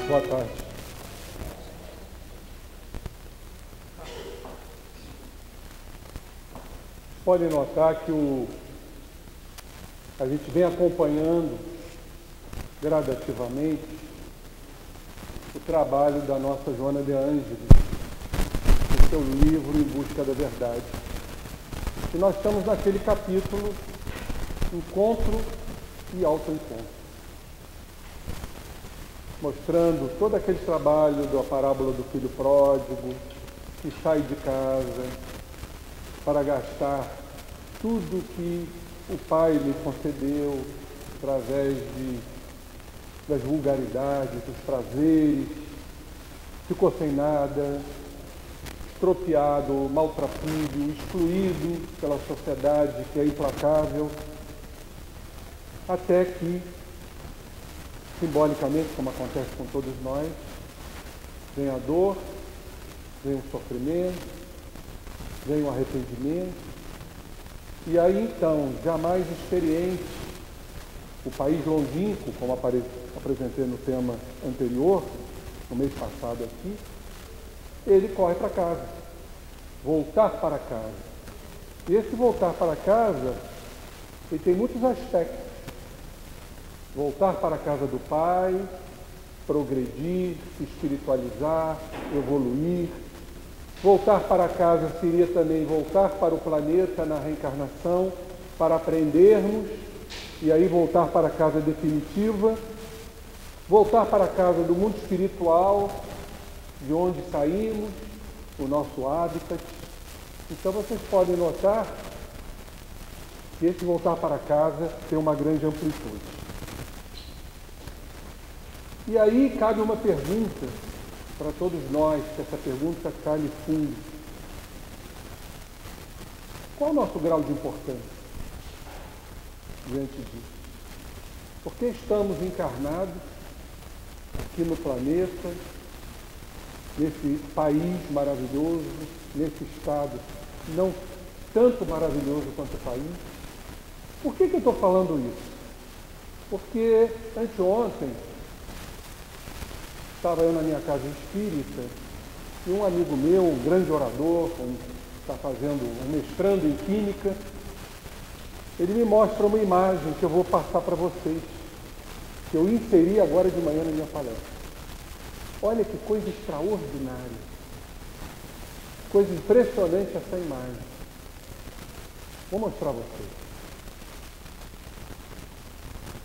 Boa tarde. Podem notar que a gente vem acompanhando gradativamente o trabalho da nossa Joana de Ângelis, no seu livro Em Busca da Verdade. E nós estamos naquele capítulo Encontro e Autoencontro, mostrando todo aquele trabalho da parábola do filho pródigo, que sai de casa para gastar tudo que o pai lhe concedeu através das vulgaridades, dos prazeres, ficou sem nada, estropiado, maltrapilho, excluído pela sociedade que é implacável, até que, simbolicamente, como acontece com todos nós, vem a dor, vem o sofrimento, vem o arrependimento, e aí então, jamais experiente, o país longínquo, como apresentei no tema anterior, no mês passado aqui, ele corre para casa, voltar para casa. E esse voltar para casa, ele tem muitos aspectos. Voltar para a casa do Pai, progredir, se espiritualizar, evoluir. Voltar para casa seria também voltar para o planeta na reencarnação, para aprendermos, e aí voltar para a casa definitiva. Voltar para a casa do mundo espiritual, de onde saímos, o nosso habitat. Então vocês podem notar que esse voltar para casa tem uma grande amplitude. E aí cabe uma pergunta para todos nós, que essa pergunta cale fundo. Qual o nosso grau de importância diante disso? Por que estamos encarnados aqui no planeta, nesse país maravilhoso, nesse estado não tanto maravilhoso quanto o país? Por que eu estou falando isso? Porque anteontem estava eu na minha casa espírita e um amigo meu, um grande orador, está fazendo um mestrando em química, ele me mostra uma imagem que eu vou passar para vocês, que eu inseri agora de manhã na minha palestra. Olha que coisa extraordinária, coisa impressionante essa imagem. Vou mostrar a vocês.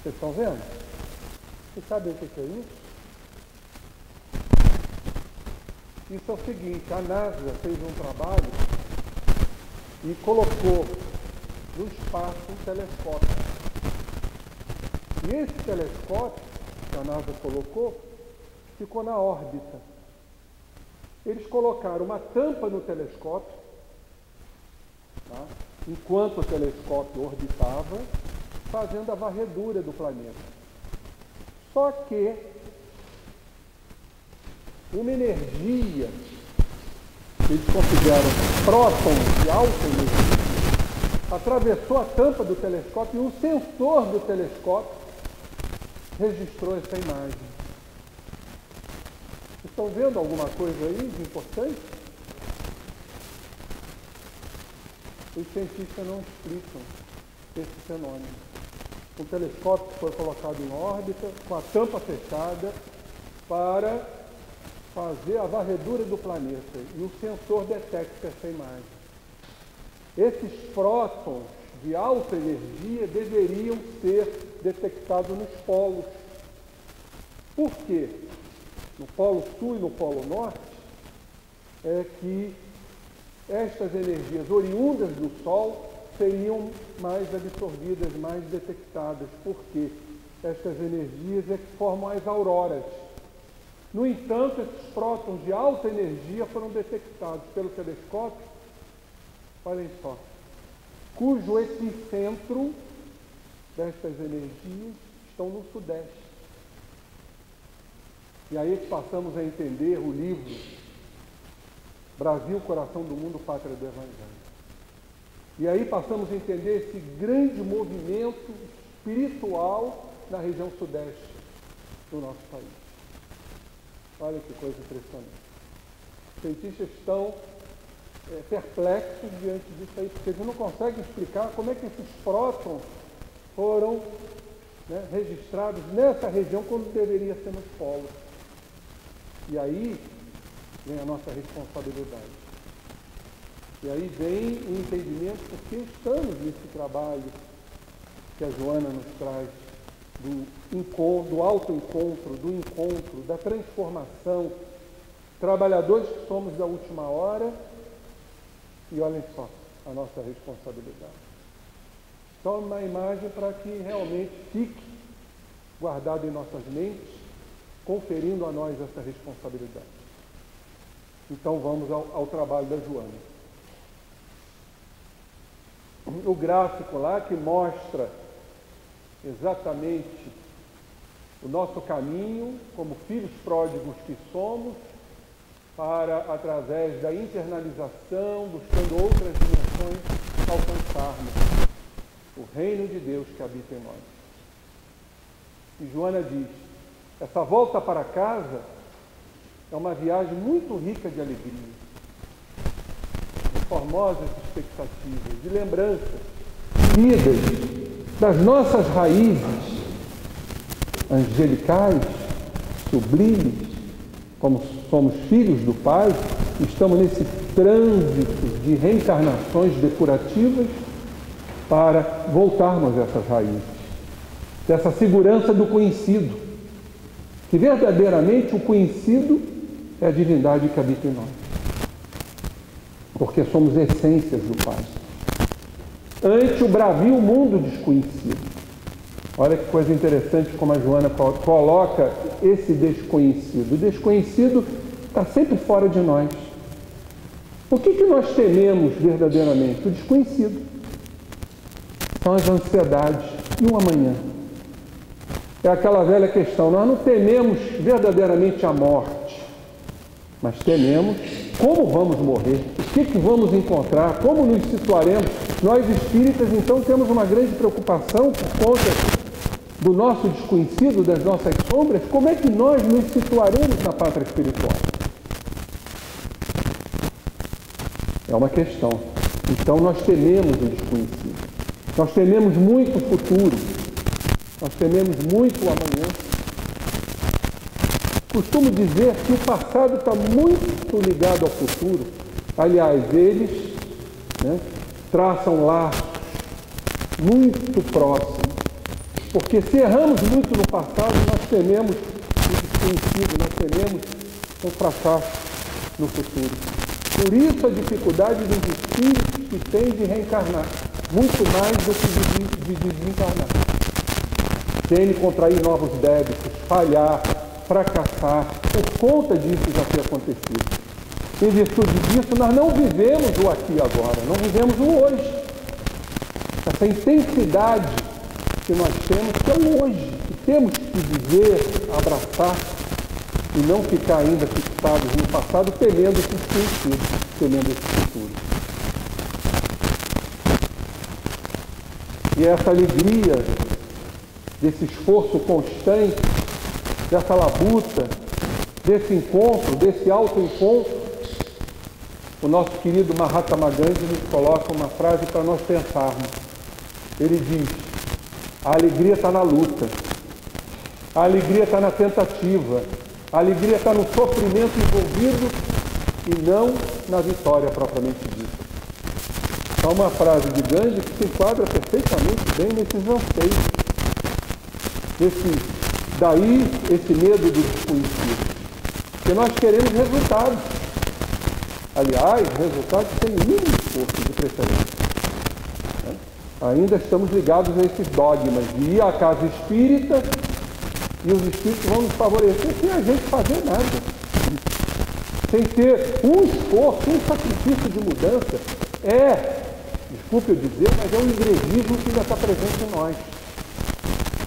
Vocês estão vendo? Vocês sabem o que é isso? Isso é o seguinte, a NASA fez um trabalho e colocou no espaço um telescópio. E esse telescópio que a NASA colocou ficou na órbita. Eles colocaram uma tampa no telescópio, tá? Enquanto o telescópio orbitava, fazendo a varredura do planeta. Só que uma energia que eles consideram prótons de alta energia atravessou a tampa do telescópio e um sensor do telescópio registrou essa imagem. Estão vendo alguma coisa aí de importante? Os cientistas não explicam esse fenômeno. O telescópio foi colocado em órbita, com a tampa fechada, para fazer a varredura do planeta. E o sensor detecta essa imagem. Esses prótons de alta energia deveriam ser detectados nos polos. Por quê? No Polo Sul e no Polo Norte, é que estas energias oriundas do Sol seriam mais absorvidas, mais detectadas. Por quê? Estas energias é que formam as auroras. No entanto, esses prótons de alta energia foram detectados pelo telescópio, olhem só, cujo epicentro destas energias estão no Sudeste. E aí que passamos a entender o livro Brasil, Coração do Mundo, Pátria do Evangelho. E aí passamos a entender esse grande movimento espiritual na região sudeste do nosso país. Olha que coisa impressionante. Os cientistas estão perplexos diante disso aí, porque eles não conseguem explicar como é que esses prótons foram registrados nessa região quando deveria ser nos polos. E aí vem a nossa responsabilidade. E aí vem o entendimento porque estamos nesse trabalho que a Joana nos traz do autoencontro, do encontro, da transformação, trabalhadores que somos da última hora, e olhem só a nossa responsabilidade. Só uma imagem para que realmente fique guardado em nossas mentes, conferindo a nós essa responsabilidade. Então vamos ao trabalho da Joana. O gráfico lá que mostra exatamente o nosso caminho como filhos pródigos que somos para, através da internalização, buscando outras dimensões, alcançarmos o reino de Deus que habita em nós. E Joana diz, essa volta para casa é uma viagem muito rica de alegria, de formosas expectativas, de lembranças, vidas das nossas raízes angelicais, sublimes, como somos filhos do Pai, estamos nesse trânsito de reencarnações depurativas para voltarmos a essas raízes, dessa segurança do conhecido, que verdadeiramente o conhecido é a divindade que habita em nós, porque somos essências do Pai. Ante o bravio mundo desconhecido. Olha que coisa interessante como a Joana coloca esse desconhecido. O desconhecido está sempre fora de nós. O que nós tememos verdadeiramente? O desconhecido. São as ansiedades e o amanhã. É aquela velha questão, nós não tememos verdadeiramente a morte, mas tememos como vamos morrer, o que vamos encontrar, como nos situaremos. Nós espíritas, então, temos uma grande preocupação por conta do nosso desconhecido, das nossas sombras, como é que nós nos situaremos na pátria espiritual? É uma questão. Então, nós tememos o desconhecido. Nós tememos muito o futuro. Nós tememos muito o amanhã. Costumo dizer que o passado está muito ligado ao futuro. Aliás, eles traçam laços muito próximos. Porque se erramos muito no passado, nós tememos o desconhecido, nós tememos um fracasso no futuro. Por isso a dificuldade dos espíritos que têm de reencarnar, muito mais do que de desencarnar. Tem de contrair novos débitos, falhar, fracassar, por conta disso já ter acontecido. Em virtude disso, nós não vivemos o aqui e agora, não vivemos o hoje. Essa intensidade que nós temos, que é o hoje, que temos que viver, abraçar e não ficar ainda fixados no passado, temendo esse desconhecido, temendo esse futuro. E essa alegria desse esforço constante, dessa labuta, desse encontro, desse autoencontro, o nosso querido Mahatma Gandhi nos coloca uma frase para nós pensarmos. Ele diz, a alegria está na luta, a alegria está na tentativa, a alegria está no sofrimento envolvido e não na vitória propriamente dita. Há uma frase de Gandhi que se enquadra perfeitamente bem nesses anseios. Daí esse medo do desconhecido. Porque nós queremos resultados. Aliás, resultados sem mínimo esforço de preferência. Ainda estamos ligados a esses dogmas de ir à casa espírita e os espíritos vão nos favorecer sem a gente fazer nada. Sem ter um esforço, um sacrifício de mudança. Desculpe eu dizer, mas é um igrejismo que ainda está presente em nós.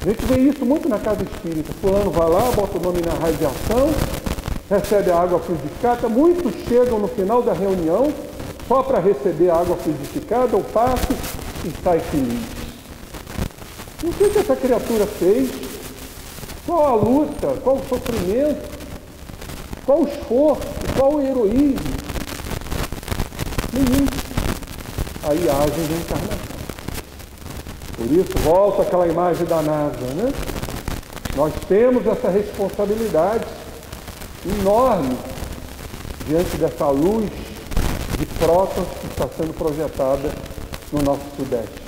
A gente vê isso muito na casa espírita. Fulano vai lá, bota o nome na radiação, recebe a água fluidificada. Muitos chegam no final da reunião só para receber a água fluidificada, o passe e sai feliz. E o que essa criatura fez? Qual a luta? Qual o sofrimento? Qual o esforço? Qual o heroísmo? Nenhum. Aí age a reencarnação. Por isso, volta aquela imagem da NASA, né? Nós temos essa responsabilidade enorme diante dessa luz de prótons que está sendo projetada no nosso Sudeste.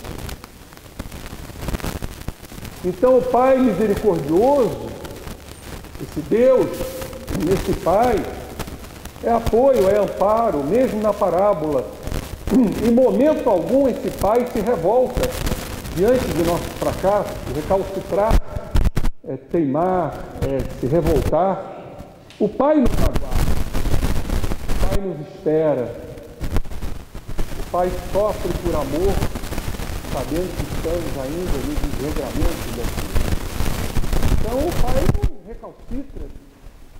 Então, o Pai misericordioso, esse Deus, esse Pai, é apoio, é amparo, mesmo na parábola. Em momento algum, esse Pai se revolta diante de nossos fracassos, recalcitrar, teimar, se revoltar. O Pai nos aguarda, o Pai nos espera, o Pai sofre por amor, sabendo que estamos ainda no desregramento daqui. Então o Pai não recalcitra,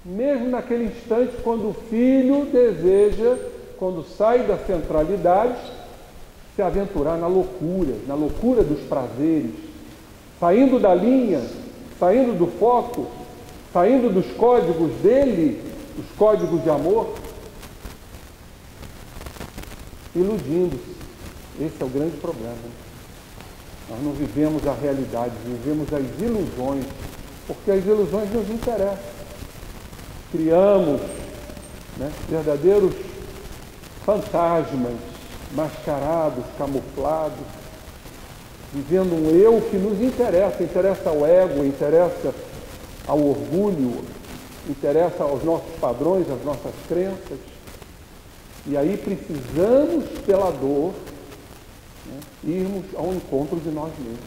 mesmo naquele instante quando o filho deseja, quando sai da centralidade, se aventurar na loucura dos prazeres, saindo da linha, saindo do foco, saindo dos códigos dele, os códigos de amor, iludindo-se. Esse é o grande problema. Nós não vivemos a realidade, vivemos as ilusões, porque as ilusões nos interessam. Criamos, né, verdadeiros fantasmas, mascarados, camuflados, vivendo um eu que nos interessa ao ego, interessa ao orgulho, interessa aos nossos padrões, às nossas crenças. E aí precisamos, pela dor, né, irmos ao encontro de nós mesmos.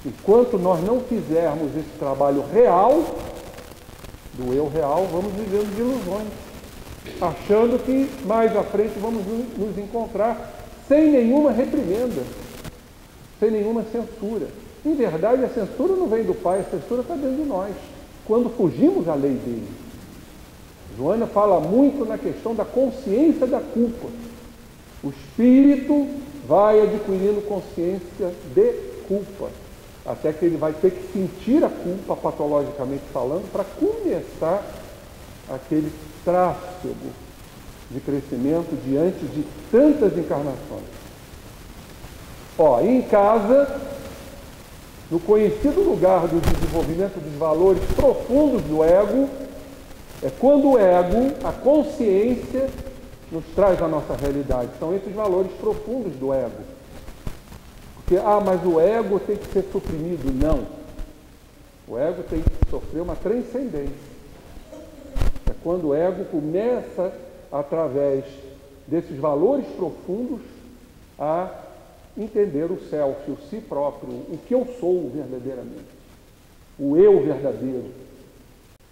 Enquanto nós não fizermos esse trabalho real, do eu real, vamos vivendo de ilusões, achando que mais à frente vamos nos encontrar sem nenhuma reprimenda, sem nenhuma censura. Em verdade, a censura não vem do Pai, a censura está dentro de nós, quando fugimos à lei dele. Joana fala muito na questão da consciência da culpa. O espírito vai adquirindo consciência de culpa, até que ele vai ter que sentir a culpa, patologicamente falando, para começar aquele tráfego de crescimento diante de tantas encarnações. Em casa, no conhecido lugar do desenvolvimento dos valores profundos do ego, é quando o ego, a consciência, nos traz a nossa realidade. São esses valores profundos do ego. Porque, mas o ego tem que ser suprimido. Não. O ego tem que sofrer uma transcendência. É quando o ego começa, através desses valores profundos, a entender o self, o si próprio, o que eu sou verdadeiramente, o eu verdadeiro.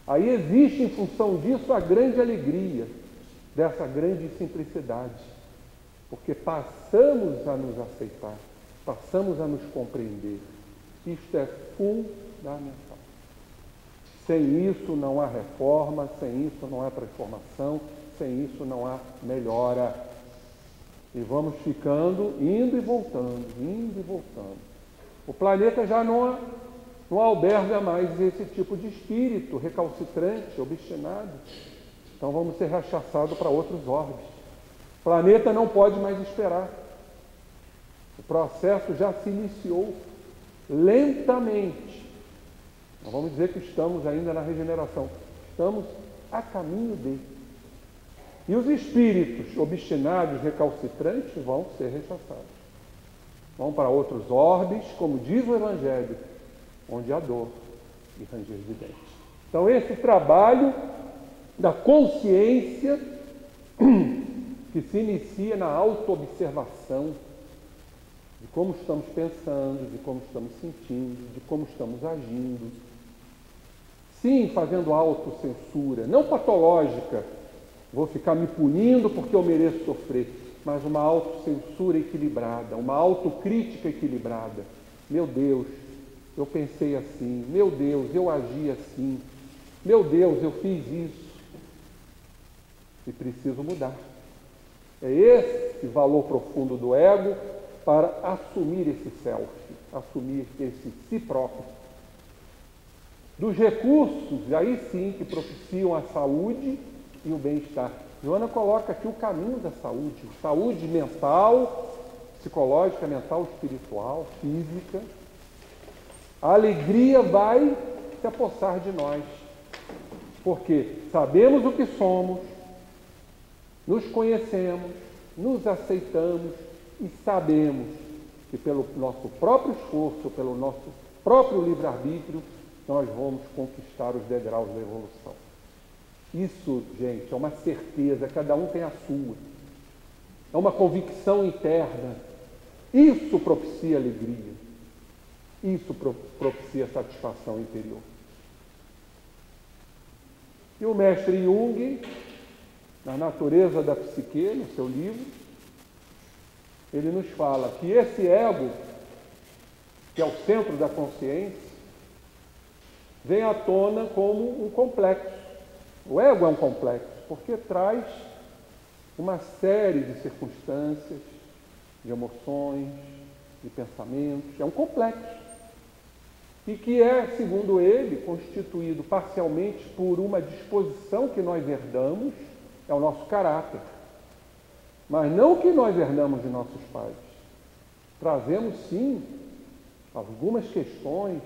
Aí existe, em função disso, a grande alegria dessa grande simplicidade, porque passamos a nos aceitar, passamos a nos compreender. Isto é fundamental. Sem isso não há reforma, sem isso não há transformação, sem isso não há melhora. E vamos ficando, indo e voltando, indo e voltando. O planeta já não alberga mais esse tipo de espírito recalcitrante, obstinado. Então vamos ser rechaçados para outros orbes. O planeta não pode mais esperar. O processo já se iniciou lentamente. Não vamos dizer que estamos ainda na regeneração. Estamos a caminho dele. E os espíritos obstinados, recalcitrantes, vão ser rechaçados. Vão para outros orbes, como diz o Evangelho, onde há dor e ranger de dentes. Então esse trabalho da consciência que se inicia na autoobservação de como estamos pensando, de como estamos sentindo, de como estamos agindo. Sim, fazendo autocensura, não patológica, vou ficar me punindo porque eu mereço sofrer, mas uma autocensura equilibrada, uma autocrítica equilibrada. Meu Deus, eu pensei assim, meu Deus, eu agi assim, meu Deus, eu fiz isso. E preciso mudar. É esse valor profundo do ego para assumir esse self, assumir esse si próprio. Dos recursos, aí sim, que propiciam a saúde e o bem-estar. Joana coloca aqui o caminho da saúde. Saúde mental, psicológica, mental, espiritual, física. A alegria vai se apossar de nós. Porque sabemos o que somos, nos conhecemos, nos aceitamos e sabemos que pelo nosso próprio esforço, pelo nosso próprio livre-arbítrio, nós vamos conquistar os degraus da evolução. Isso, gente, é uma certeza, cada um tem a sua. É uma convicção interna. Isso propicia alegria. Isso propicia satisfação interior. E o mestre Jung, na Natureza da Psique, no seu livro, ele nos fala que esse ego, que é o centro da consciência, vem à tona como um complexo. O ego é um complexo, porque traz uma série de circunstâncias, de emoções, de pensamentos. É um complexo. E que é, segundo ele, constituído parcialmente por uma disposição que nós herdamos, é o nosso caráter. Mas não o que nós herdamos de nossos pais. Trazemos, sim, algumas questões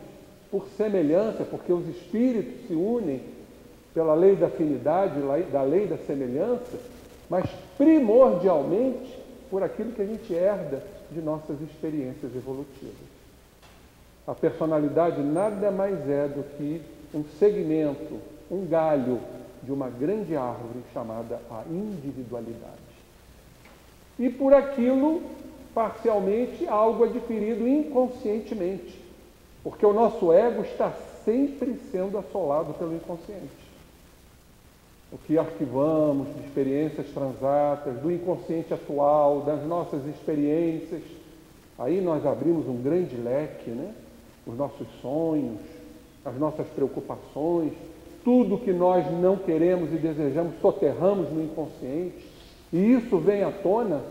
por semelhança, porque os espíritos se unem pela lei da afinidade, da lei da semelhança, mas primordialmente por aquilo que a gente herda de nossas experiências evolutivas. A personalidade nada mais é do que um segmento, um galho de uma grande árvore chamada a individualidade. E por aquilo, parcialmente, algo adquirido inconscientemente, porque o nosso ego está sempre sendo assolado pelo inconsciente. O que arquivamos de experiências transatas, do inconsciente atual, das nossas experiências, aí nós abrimos um grande leque, né? Os nossos sonhos, as nossas preocupações, tudo que nós não queremos e desejamos, soterramos no inconsciente, e isso vem à tona,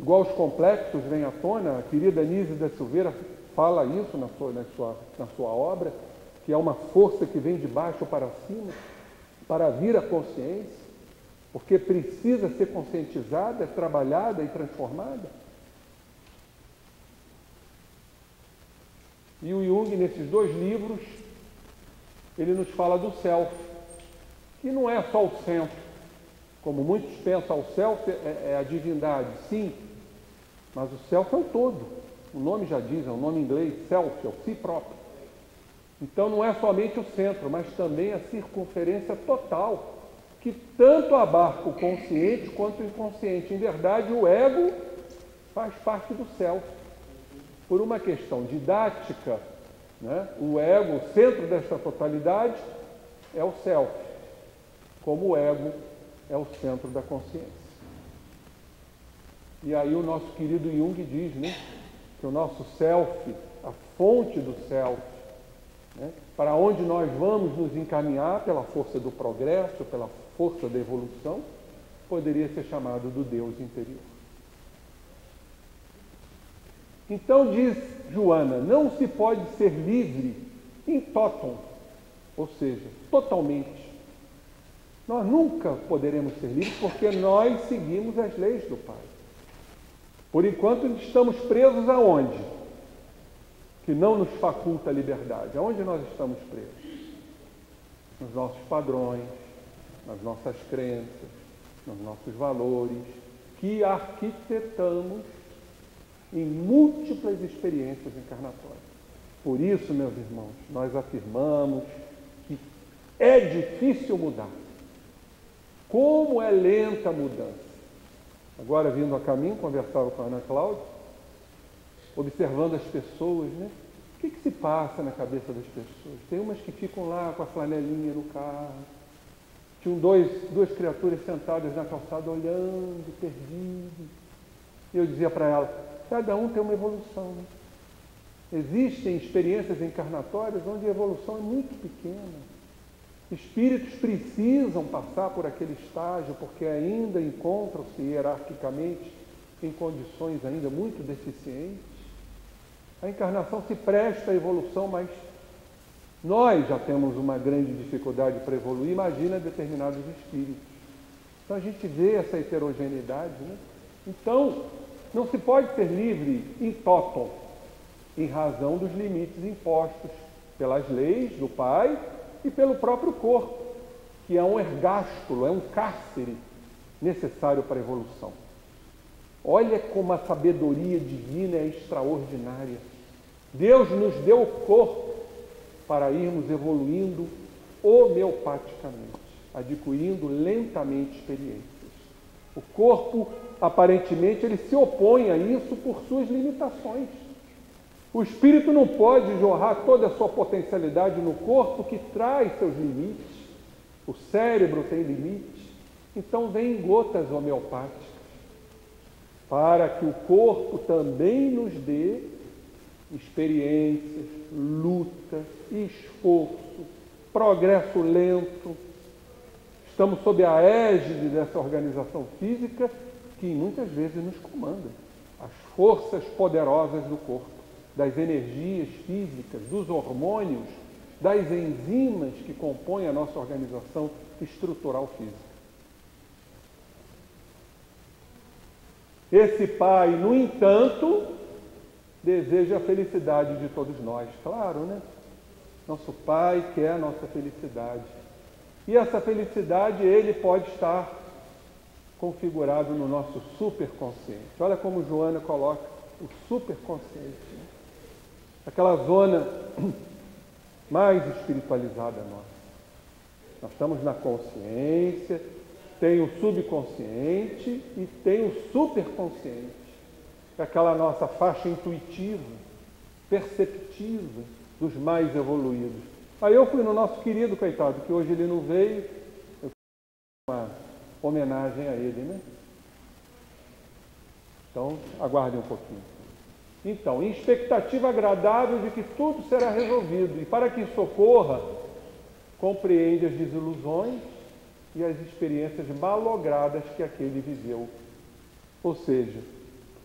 igual os complexos vêm à tona. A querida Anísia da Silveira fala isso na sua obra, que é uma força que vem de baixo para cima, para vir à consciência, porque precisa ser conscientizada, trabalhada e transformada. E o Jung, nesses dois livros, ele nos fala do self, que não é só o centro, como muitos pensam, o self é a divindade, sim, mas o self é o todo. O nome já diz, é o nome em inglês, self, é o si próprio. Então não é somente o centro, mas também a circunferência total, que tanto abarca o consciente quanto o inconsciente. Em verdade, o ego faz parte do self. Por uma questão didática, né? O ego, o centro dessa totalidade, é o self, como o ego é o centro da consciência. E aí o nosso querido Jung diz, né, que o nosso self, a fonte do self, né, para onde nós vamos nos encaminhar pela força do progresso, pela força da evolução, poderia ser chamado do Deus interior. Então diz Joana, não se pode ser livre in totum, ou seja, totalmente. Nós nunca poderemos ser livres porque nós seguimos as leis do Pai. Por enquanto estamos presos aonde? Que não nos faculta a liberdade. Aonde nós estamos presos? Nos nossos padrões, nas nossas crenças, nos nossos valores, que arquitetamos em múltiplas experiências encarnatórias. Por isso, meus irmãos, nós afirmamos que é difícil mudar. Como é lenta a mudança. Agora, vindo a caminho, conversava com a Ana Cláudia, observando as pessoas, né? O que se passa na cabeça das pessoas? Tem umas que ficam lá com a flanelinha no carro. Tinham duas criaturas sentadas na calçada, olhando, perdidas. E eu dizia para ela, cada um tem uma evolução, né? Existem experiências encarnatórias onde a evolução é muito pequena. Espíritos precisam passar por aquele estágio porque ainda encontram-se hierarquicamente em condições ainda muito deficientes. A encarnação se presta à evolução, mas nós já temos uma grande dificuldade para evoluir, imagina determinados espíritos. Então a gente vê essa heterogeneidade, né? Então, não se pode ser livre in toto, em razão dos limites impostos pelas leis do Pai e pelo próprio corpo, que é um ergástulo, é um cárcere necessário para a evolução. Olha como a sabedoria divina é extraordinária. Deus nos deu o corpo para irmos evoluindo homeopaticamente, adquirindo lentamente experiências. O corpo, aparentemente, ele se opõe a isso por suas limitações. O espírito não pode jorrar toda a sua potencialidade no corpo, que traz seus limites. O cérebro tem limites. Então vem gotas homeopáticas, para que o corpo também nos dê experiências, luta, esforço, progresso lento. Estamos sob a égide dessa organização física que muitas vezes nos comanda. As forças poderosas do corpo, das energias físicas, dos hormônios, das enzimas que compõem a nossa organização estrutural física. Esse Pai, no entanto, deseja a felicidade de todos nós. Claro, né? Nosso Pai quer a nossa felicidade. E essa felicidade, ele pode estar configurado no nosso superconsciente. Olha como Joana coloca o superconsciente, né? Aquela zona mais espiritualizada nossa. Nós estamos na consciência, tem o subconsciente e tem o superconsciente. Aquela nossa faixa intuitiva, perceptiva dos mais evoluídos. Aí eu fui no nosso querido, coitado, que hoje ele não veio, eu fiz uma homenagem a ele, né? Então, aguardem um pouquinho. Então, em expectativa agradável de que tudo será resolvido, e para que isso ocorra, compreende as desilusões e as experiências malogradas que aquele viveu. Ou seja,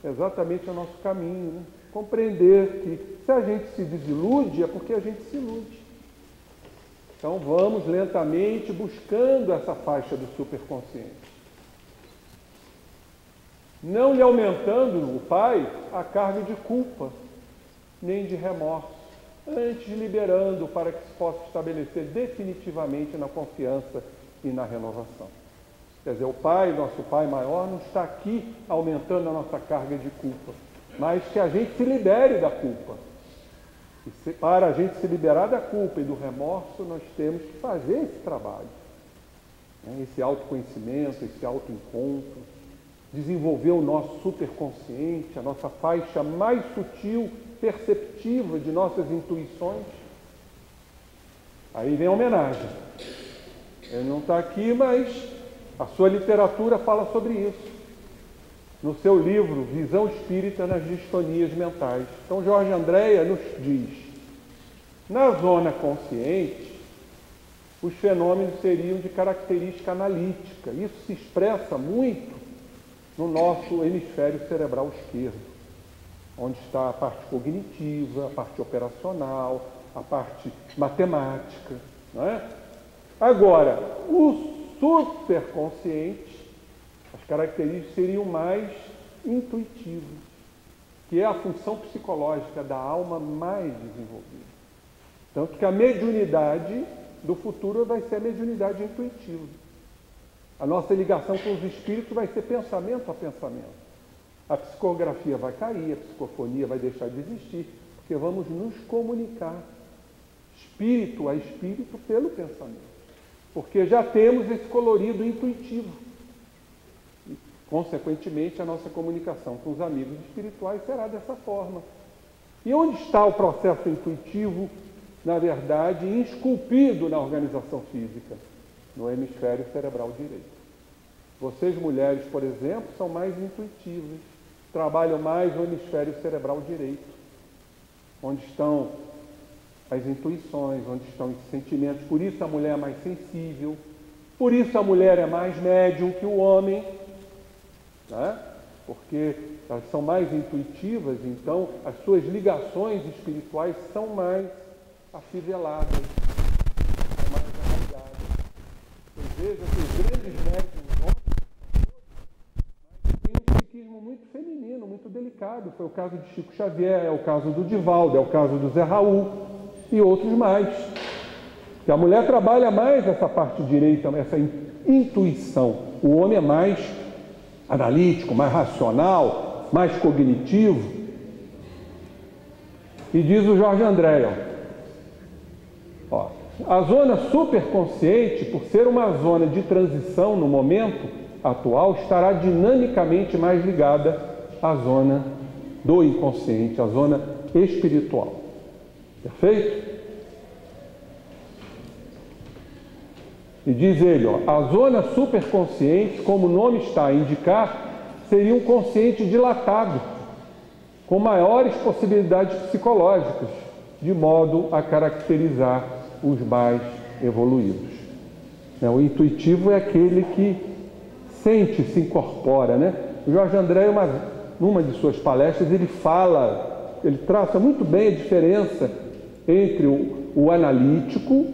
exatamente o nosso caminho, né? Compreender que se a gente se desilude é porque a gente se ilude. Então vamos lentamente buscando essa faixa do superconsciente. Não lhe aumentando o Pai a carga de culpa, nem de remorso, antes liberando para que se possa estabelecer definitivamente na confiança e na renovação. Quer dizer, o Pai, nosso Pai maior, não está aqui aumentando a nossa carga de culpa, mas que a gente se libere da culpa. E para a gente se liberar da culpa e do remorso, nós temos que fazer esse trabalho, né? Esse autoconhecimento, esse autoencontro, desenvolver o nosso superconsciente, a nossa faixa mais sutil, perceptiva de nossas intuições. Aí vem a homenagem. Ele não está aqui, mas a sua literatura fala sobre isso. No seu livro, Visão Espírita nas Distonias Mentais. Então, Jorge Andréa nos diz, na zona consciente, os fenômenos seriam de característica analítica. Isso se expressa muito no nosso hemisfério cerebral esquerdo, onde está a parte cognitiva, a parte operacional, a parte matemática, não é? Agora, o superconsciente, as características seriam mais intuitivas, que é a função psicológica da alma mais desenvolvida. Tanto que a mediunidade do futuro vai ser a mediunidade intuitiva. A nossa ligação com os espíritos vai ser pensamento a pensamento. A psicografia vai cair, a psicofonia vai deixar de existir, porque vamos nos comunicar espírito a espírito pelo pensamento. Porque já temos esse colorido intuitivo. E, consequentemente, a nossa comunicação com os amigos espirituais será dessa forma. E onde está o processo intuitivo, na verdade, esculpido na organização física? No hemisfério cerebral direito. Vocês, mulheres, por exemplo, são mais intuitivas, trabalham mais o hemisfério cerebral direito. onde estão as intuições, onde estão os sentimentos. Por isso a mulher é mais sensível, por isso a mulher é mais médium que o homem, né? Porque elas são mais intuitivas, então as suas ligações espirituais são mais afiveladas, são mais arraigadas. Você veja que os grandes médiums homens têm um psiquismo muito feminino, muito delicado. Foi o caso de Chico Xavier, é o caso do Divaldo, é o caso do Zé Raul e outros mais. Que a mulher trabalha mais essa parte direita, essa intuição. O homem é mais analítico, mais racional, mais cognitivo. E diz o Jorge André, a zona superconsciente, por ser uma zona de transição no momento atual, estará dinamicamente mais ligada à zona do inconsciente, à zona espiritual. Perfeito? E diz ele, a zona superconsciente, como o nome está a indicar, seria um consciente dilatado, com maiores possibilidades psicológicas, de modo a caracterizar os mais evoluídos. O intuitivo é aquele que sente, se incorpora, né? O Jorge André, numa de suas palestras, ele traça muito bem a diferença entre o analítico,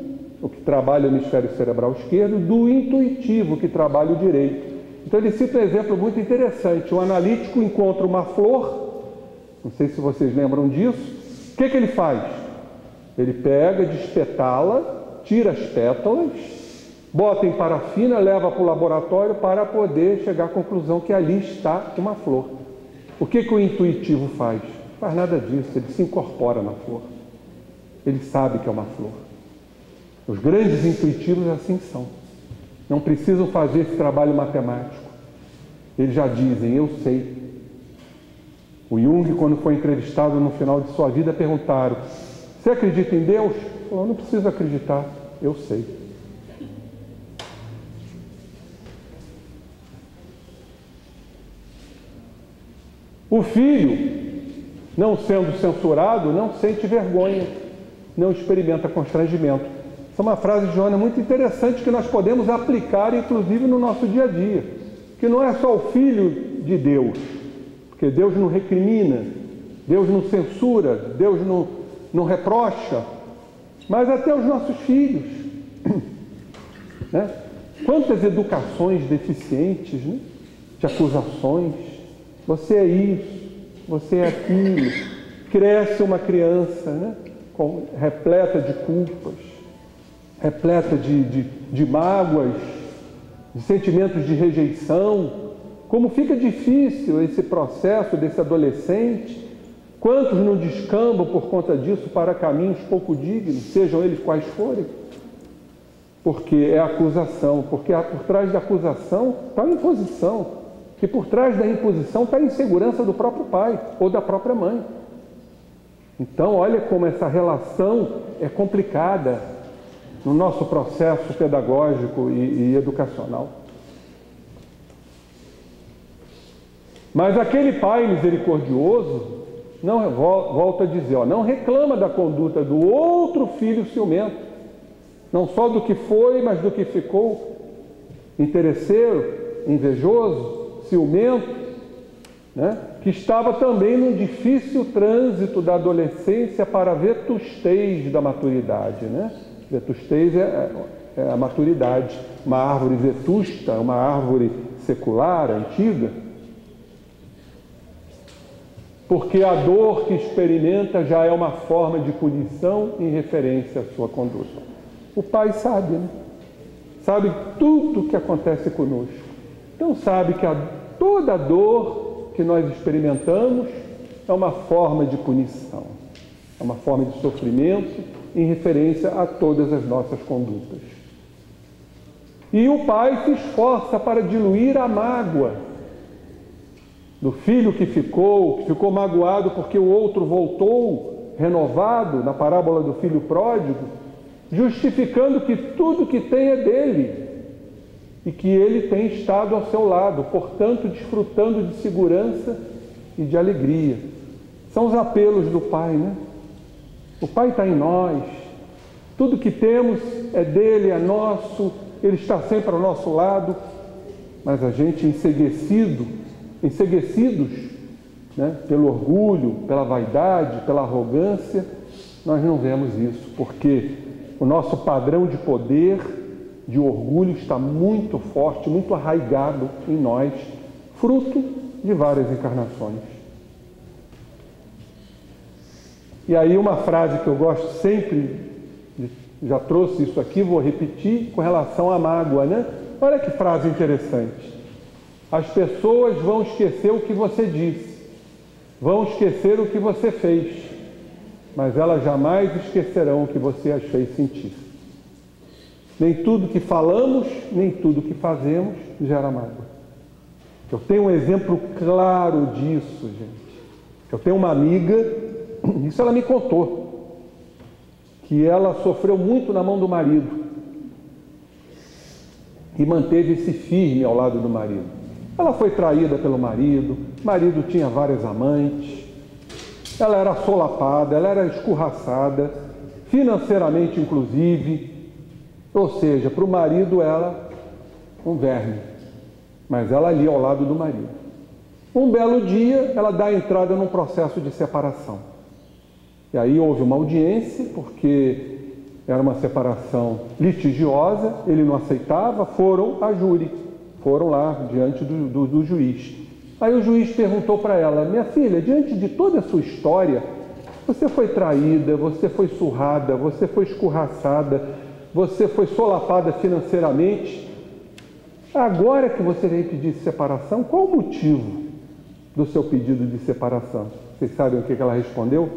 o que trabalha o hemisfério cerebral esquerdo, do intuitivo, que trabalha o direito. Então ele cita um exemplo muito interessante. O analítico encontra uma flor, não sei se vocês lembram disso, o que ele faz? Ele pega, despetala, tira as pétalas, bota em parafina, leva para o laboratório para poder chegar à conclusão que ali está uma flor. O que o intuitivo faz? Não faz nada disso, ele se incorpora na flor. Ele sabe que é uma flor. Os grandes intuitivos assim são. Não precisam fazer esse trabalho matemático. Eles já dizem, eu sei. O Jung, quando foi entrevistado no final de sua vida, perguntaram, você acredita em Deus? Ele falou, não preciso acreditar, eu sei. O filho, não sendo censurado, não sente vergonha, não experimenta constrangimento. Essa é uma frase de Joana muito interessante que nós podemos aplicar, inclusive, no nosso dia a dia. Que não é só o filho de Deus, porque Deus não recrimina, Deus não censura, Deus não reprocha, mas até os nossos filhos. Né? Quantas educações deficientes, né? De acusações. Você é isso, você é aquilo. Cresce uma criança, né? Repleta de culpas, repleta de mágoas, de sentimentos de rejeição. Como fica difícil esse processo desse adolescente. Quantos não descambam por conta disso para caminhos pouco dignos, sejam eles quais forem? Porque é acusação, porque por trás da acusação está a imposição, e por trás da imposição está a insegurança do próprio pai ou da própria mãe. Então, olha como essa relação é complicada no nosso processo pedagógico e educacional. Mas aquele pai misericordioso, não volta a dizer, não reclama da conduta do outro filho ciumento, não só do que foi, mas do que ficou, interesseiro, invejoso, ciumento, né? Que estava também num difícil trânsito da adolescência para a vetustez da maturidade, né? Vetustez é a maturidade, uma árvore vetusta, uma árvore secular, antiga, porque a dor que experimenta já é uma forma de punição em referência à sua conduta. O pai sabe, né? Sabe tudo o que acontece conosco. Então sabe que toda a dor que nós experimentamos é uma forma de punição, é uma forma de sofrimento em referência a todas as nossas condutas. E o pai se esforça para diluir a mágoa do filho que ficou magoado porque o outro voltou renovado, na parábola do filho pródigo, justificando que tudo que tem é dele e que ele tem estado ao seu lado, portanto, desfrutando de segurança e de alegria. São os apelos do pai, né? O Pai está em nós. Tudo que temos é dele, é nosso. Ele está sempre ao nosso lado. Mas a gente enseguecidos, né, pelo orgulho, pela vaidade, pela arrogância, nós não vemos isso, porque o nosso padrão de poder, de orgulho, está muito forte, muito arraigado em nós, fruto de várias encarnações. E aí uma frase que eu gosto sempre, já trouxe isso aqui, vou repetir, com relação à mágoa, né? Olha que frase interessante. As pessoas vão esquecer o que você disse, vão esquecer o que você fez, mas elas jamais esquecerão o que você as fez sentir. Nem tudo que falamos, nem tudo que fazemos gera mágoa. Eu tenho um exemplo claro disso, gente. Eu tenho uma amiga, isso ela me contou, que ela sofreu muito na mão do marido e manteve-se firme ao lado do marido. Ela foi traída pelo marido, o marido tinha várias amantes, ela era solapada, ela era escorraçada, financeiramente inclusive, ou seja, para o marido ela um verme, mas ela ali ao lado do marido. Um belo dia ela dá entrada num processo de separação. E aí houve uma audiência, porque era uma separação litigiosa, ele não aceitava, foram a júri, foram lá diante do juiz. Aí o juiz perguntou para ela: minha filha, diante de toda a sua história, você foi traída, você foi surrada, você foi escorraçada, você foi solapada financeiramente. Agora que você vem pedir separação, qual o motivo do seu pedido de separação? Vocês sabem o que ela respondeu?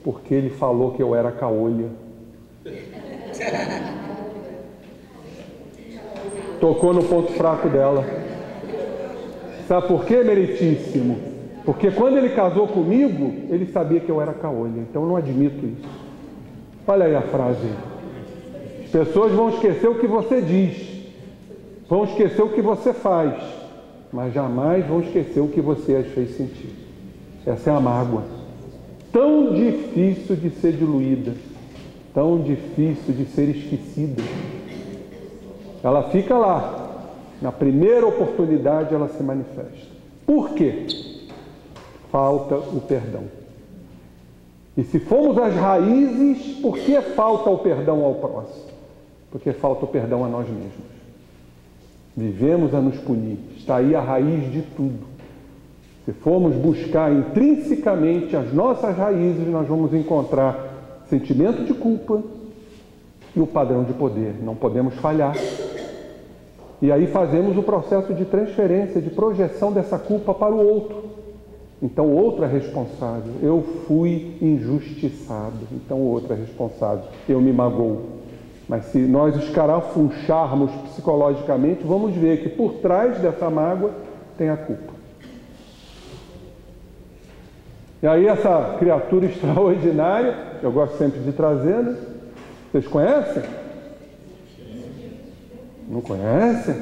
Porque ele falou que eu era caolha. Tocou no ponto fraco dela. Sabe por quê, meritíssimo? Porque quando ele casou comigo, ele sabia que eu era caolha. Então eu não admito isso. Olha aí a frase. As pessoas vão esquecer o que você diz, vão esquecer o que você faz, mas jamais vão esquecer o que você as fez sentir. Essa é a mágoa. Tão difícil de ser diluída, tão difícil de ser esquecida. Ela fica lá, na primeira oportunidade ela se manifesta. Por quê? Falta o perdão. E se formos às raízes, por que falta o perdão ao próximo? Porque falta o perdão a nós mesmos. Vivemos a nos punir. Está aí a raiz de tudo. Se formos buscar intrinsecamente as nossas raízes, nós vamos encontrar sentimento de culpa e o padrão de poder. Não podemos falhar. E aí fazemos o processo de transferência, de projeção dessa culpa para o outro. Então o outro é responsável. Eu fui injustiçado, então o outro é responsável. Eu me magoo. Mas se nós escarafuncharmos psicologicamente, vamos ver que por trás dessa mágoa tem a culpa. E aí essa criatura extraordinária, eu gosto sempre de trazer, né? Vocês conhecem? Não conhecem?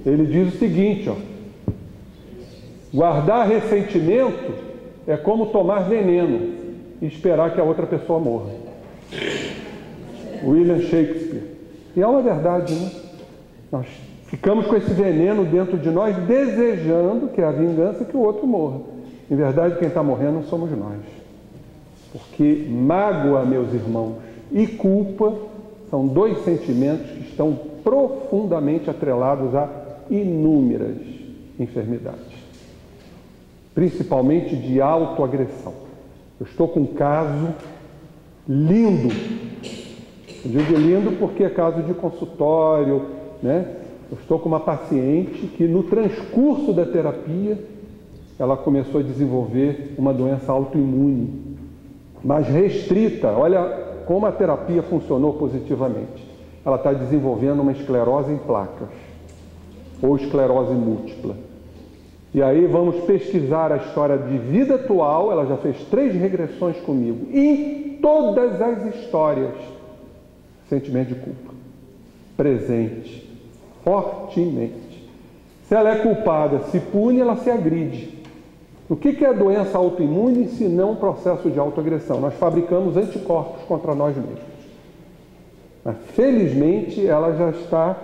Ele diz o seguinte, ó: guardar ressentimento é como tomar veneno e esperar que a outra pessoa morra. William Shakespeare. E é uma verdade, né? Nós ficamos com esse veneno dentro de nós, desejando, que é a vingança, que o outro morra. Em verdade, quem está morrendo não somos nós. Porque mágoa, meus irmãos, e culpa são dois sentimentos que estão profundamente atrelados a inúmeras enfermidades, principalmente de autoagressão. Eu estou com um caso lindo. Eu digo lindo porque é caso de consultório, né? Eu estou com uma paciente que no transcurso da terapia ela começou a desenvolver uma doença autoimune, mas restrita. Olha como a terapia funcionou positivamente. Ela está desenvolvendo uma esclerose em placas, ou esclerose múltipla. E aí vamos pesquisar a história de vida atual. Ela já fez 3 regressões comigo. E em todas as histórias, sentimento de culpa presente, fortemente. Se ela é culpada, se pune, ela se agride. O que é doença autoimune se não um processo de autoagressão? Nós fabricamos anticorpos contra nós mesmos. Mas, felizmente, ela já está,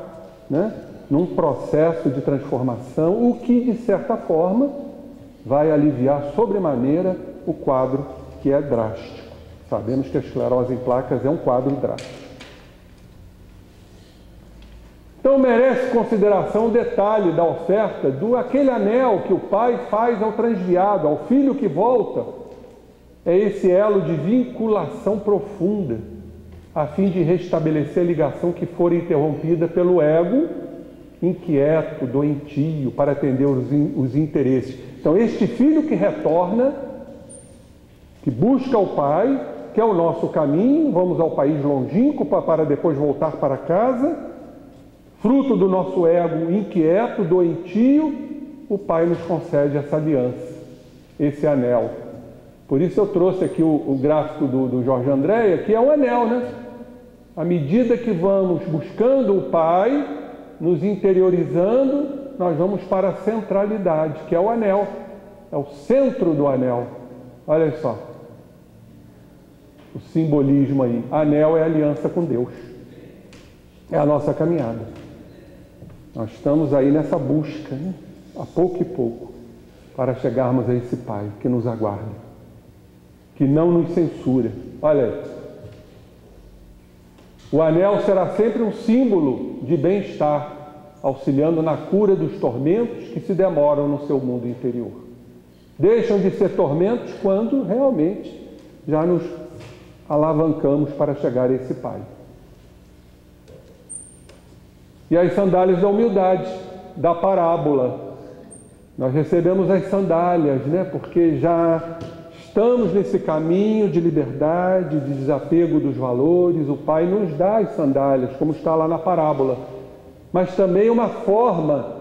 né, num processo de transformação, o que, de certa forma, vai aliviar sobremaneira o quadro que é drástico. Sabemos que a esclerose em placas é um quadro drástico. Então merece consideração o detalhe da oferta do aquele anel que o pai faz ao transviado, ao filho que volta. É esse elo de vinculação profunda, a fim de restabelecer a ligação que for interrompida pelo ego inquieto, doentio, para atender os interesses. Então este filho que retorna, que busca o pai, que é o nosso caminho, vamos ao país longínquo para depois voltar para casa, fruto do nosso ego inquieto, doentio, o Pai nos concede essa aliança, esse anel. Por isso eu trouxe aqui o gráfico do Jorge Andréa, que é um anel, né? À medida que vamos buscando o Pai, nos interiorizando, nós vamos para a centralidade, que é o anel, é o centro do anel. Olha só, o simbolismo aí. Anel é aliança com Deus, é a nossa caminhada. Nós estamos aí nessa busca, né? A pouco e pouco, para chegarmos a esse Pai que nos aguarda, que não nos censura. Olha aí. O anel será sempre um símbolo de bem-estar, auxiliando na cura dos tormentos que se demoram no seu mundo interior. Deixam de ser tormentos quando realmente já nos alavancamos para chegar a esse Pai. E as sandálias da humildade, da parábola. Nós recebemos as sandálias, né? Porque já estamos nesse caminho de liberdade, de desapego dos valores. O Pai nos dá as sandálias, como está lá na parábola. Mas também uma forma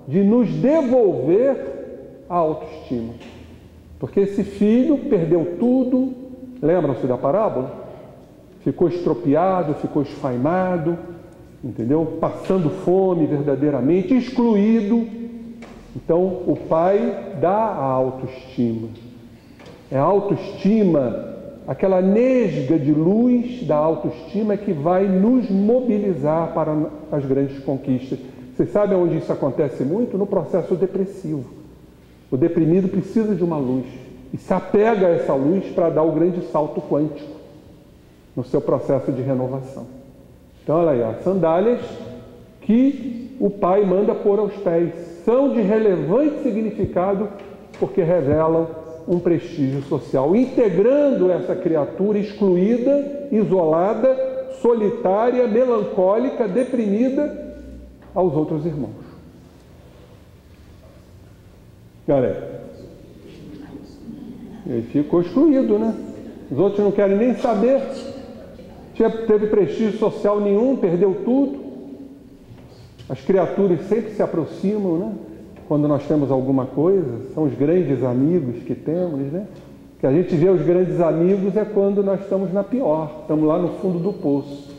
de nos devolver a autoestima. Porque esse filho perdeu tudo, lembram-se da parábola? Ficou estropiado, ficou esfaimado, entendeu? Passando fome verdadeiramente, excluído. Então o Pai dá a autoestima. É a autoestima, aquela nesga de luz da autoestima que vai nos mobilizar para as grandes conquistas. Vocês sabem onde isso acontece muito? No processo depressivo. O deprimido precisa de uma luz e se apega a essa luz para dar o grande salto quântico no seu processo de renovação. Então, olha aí, as sandálias que o Pai manda pôr aos pés são de relevante significado porque revelam um prestígio social, integrando essa criatura excluída, isolada, solitária, melancólica, deprimida aos outros irmãos. Galera, ele ficou excluído, né? Os outros não querem nem saber. Teve prestígio social nenhum, perdeu tudo. As criaturas sempre se aproximam, né? Quando nós temos alguma coisa, são os grandes amigos que temos, né? Que a gente vê os grandes amigos é quando nós estamos na pior, estamos lá no fundo do poço.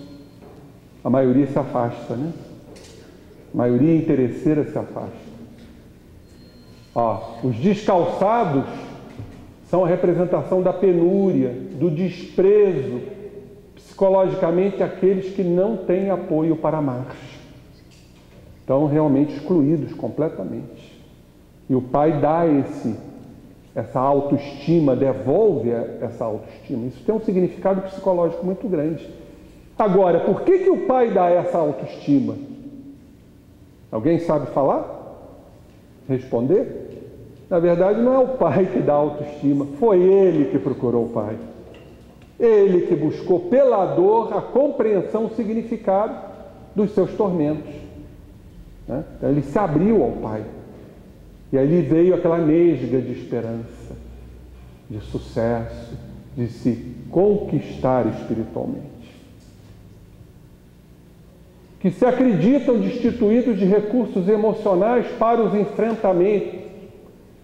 A maioria se afasta, né? A maioria interesseira se afasta. Ó, os descalçados são a representação da penúria, do desprezo, psicologicamente aqueles que não têm apoio para amar. Estão realmente excluídos completamente. E o Pai dá essa autoestima, devolve essa autoestima. Isso tem um significado psicológico muito grande. Agora, por que o Pai dá essa autoestima? Alguém sabe falar? Responder? Na verdade, não é o Pai que dá autoestima, foi Ele que procurou o Pai. Ele que buscou pela dor a compreensão, o significado dos seus tormentos. Né? Então, ele se abriu ao Pai. E aí veio aquela nesga de esperança, de sucesso, de se conquistar espiritualmente. Que se acreditam destituídos de recursos emocionais para os enfrentamentos.